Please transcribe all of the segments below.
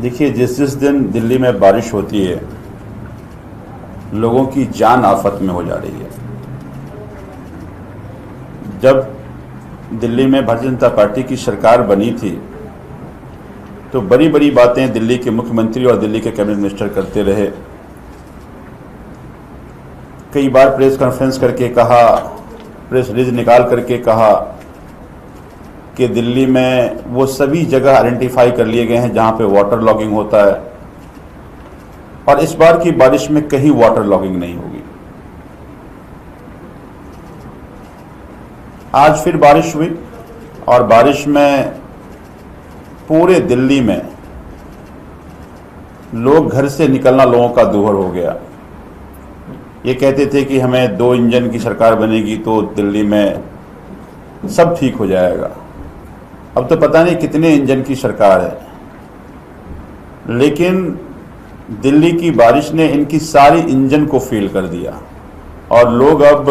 देखिए, जिस दिन दिल्ली में बारिश होती है, लोगों की जान आफत में हो जा रही है। जब दिल्ली में भारतीय जनता पार्टी की सरकार बनी थी तो बड़ी बड़ी बातें दिल्ली के मुख्यमंत्री और दिल्ली के कैबिनेट मिनिस्टर करते रहे। कई बार प्रेस कॉन्फ्रेंस करके कहा, प्रेस रिलीज निकाल करके कहा कि दिल्ली में वो सभी जगह आइडेंटिफाई कर लिए गए हैं जहां पे वाटर लॉगिंग होता है, और इस बार की बारिश में कहीं वाटर लॉगिंग नहीं होगी। आज फिर बारिश हुई और बारिश में पूरे दिल्ली में लोग घर से निकलना लोगों का दूभर हो गया। ये कहते थे कि हमें 2 इंजन की सरकार बनेगी तो दिल्ली में सब ठीक हो जाएगा। अब तो पता नहीं कितने इंजन की सरकार है, लेकिन दिल्ली की बारिश ने इनकी सारी इंजन को फेल कर दिया और लोग अब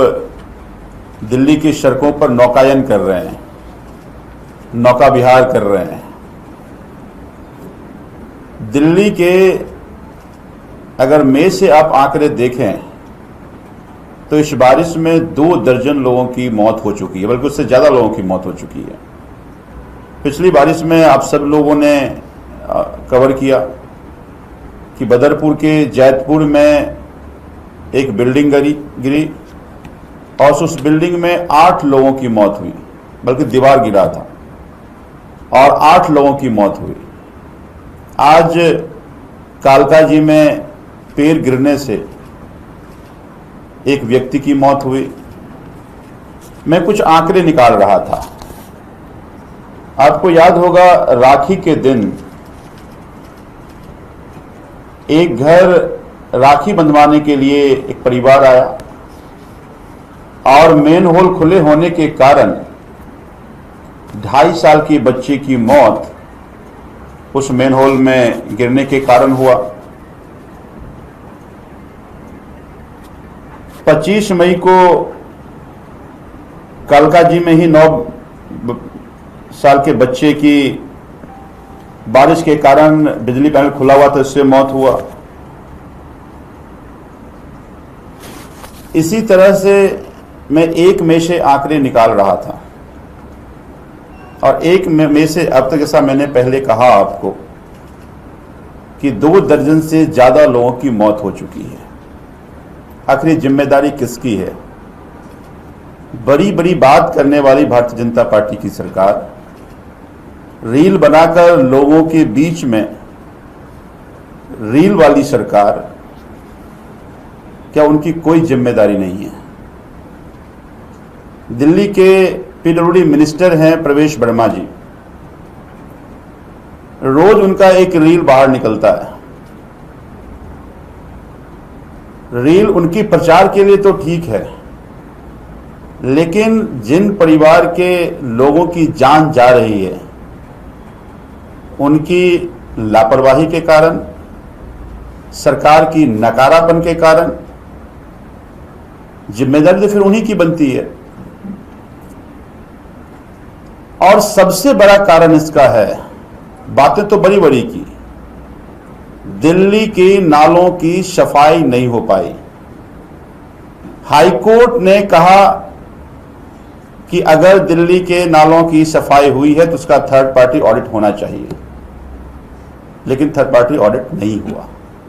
दिल्ली की सड़कों पर नौकायन कर रहे हैं, नौका विहार कर रहे हैं। दिल्ली के अगर मई से आप आंकड़े देखें तो इस बारिश में 2 दर्जन लोगों की मौत हो चुकी है, बल्कि उससे ज़्यादा लोगों की मौत हो चुकी है। पिछली बारिश में आप सब लोगों ने कवर किया कि बदरपुर के जैतपुर में एक बिल्डिंग गिरी और उस बिल्डिंग में 8 लोगों की मौत हुई, बल्कि दीवार गिरा था और 8 लोगों की मौत हुई। आज कालकाजी में पेड़ गिरने से एक व्यक्ति की मौत हुई। मैं कुछ आंकड़े निकाल रहा था, आपको याद होगा राखी के दिन एक घर राखी बंधवाने के लिए एक परिवार आया और मेन होल खुले होने के कारण 2.5 साल की बच्ची की मौत उस मेन होल में गिरने के कारण हुआ। 25 मई को कालकाजी में ही 9 साल के बच्चे की बारिश के कारण बिजली पैनल खुला हुआ था, इससे मौत हुआ। इसी तरह से मैं 1 मई से आंकड़े निकाल रहा था और 1 मई से अब तक, जैसा मैंने पहले कहा आपको, कि 2 दर्जन से ज्यादा लोगों की मौत हो चुकी है। आखिर जिम्मेदारी किसकी है? बड़ी बड़ी बात करने वाली भारतीय जनता पार्टी की सरकार रील बनाकर लोगों के बीच में रील वाली सरकार, क्या उनकी कोई जिम्मेदारी नहीं है? दिल्ली के पीडब्ल्यूडी मिनिस्टर हैं प्रवेश वर्मा जी, रोज उनका एक रील बाहर निकलता है। रील उनकी प्रचार के लिए तो ठीक है, लेकिन जिन परिवार के लोगों की जान जा रही है उनकी लापरवाही के कारण, सरकार की नकारापन के कारण जिम्मेदारी तो फिर उन्हीं की बनती है। और सबसे बड़ा कारण इसका है, बातें तो बड़ी बड़ी की, दिल्ली के नालों की सफाई नहीं हो पाई। हाईकोर्ट ने कहा कि अगर दिल्ली के नालों की सफाई हुई है तो उसका 3rd पार्टी ऑडिट होना चाहिए, लेकिन 3rd पार्टी ऑडिट नहीं हुआ।